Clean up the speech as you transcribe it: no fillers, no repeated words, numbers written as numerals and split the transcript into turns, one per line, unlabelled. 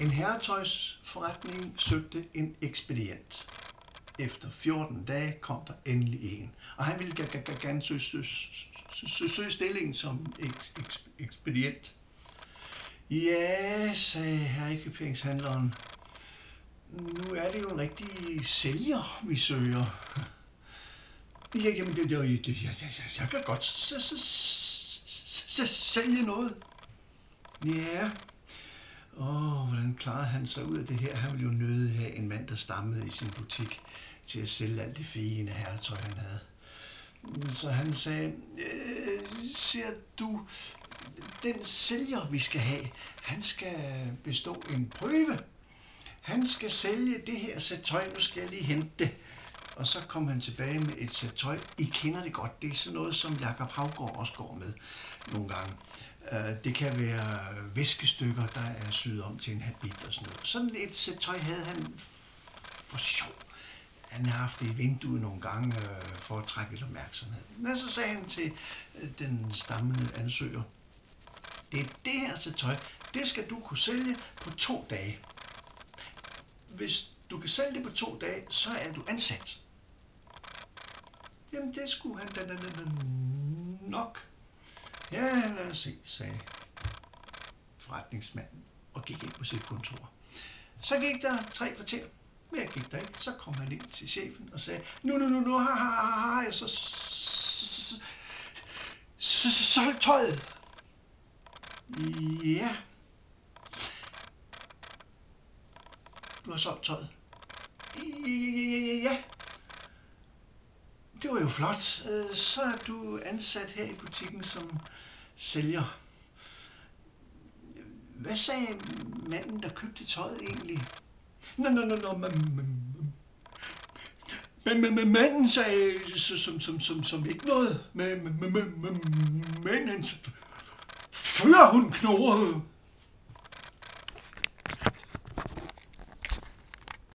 En herretøjsforretning søgte en ekspedient. Efter 14 dage kom der endelig en, og han ville gerne søge stillingen som ekspedient. Ja, sagde herreekviperingshandleren. Nu er det jo en rigtig sælger, vi søger. Ja, jamen, jeg kan godt sælge noget. Ja. Hvordan klarede han sig ud af det her? Han ville jo nødig have en mand, der stammede i sin butik til at sælge alt det fine herretøj, han havde. Så han sagde, ser du, den sælger, vi skal have, han skal bestå en prøve. Han skal sælge det her sæt tøj, nu skal jeg lige hente det. Og så kom han tilbage med et sæt tøj. I kender det godt. Det er sådan noget, som Jakob Haugaard også går med nogle gange. Det kan være viskestykker, der er syet om til en habit og sådan noget. Sådan et sæt tøj havde han for sjov. Han har haft det i vinduet nogle gange for at trække lidt opmærksomhed. Men så sagde han til den stammende ansøger, det er det her sæt tøj, det skal du kunne sælge på 2 dage. Hvis du kan sælge det på 2 dage, så er du ansat. Jamen det skulle han da nok. Ja, lad os se, sagde forretningsmanden og gik ind på sit kontor. Så gik der 3 kvarter. Mere gik der ikke. Så kom han ind til chefen og sagde, nu har jeg så solgt tøjet. Ja. Du har solgt tøjet. Ja. Det var jo flot. Så er du ansat her i butikken som sælger. Hvad sagde manden, der købte tøjet egentlig? Men manden sagde som ikke noget. Men hans førerhund knurrede.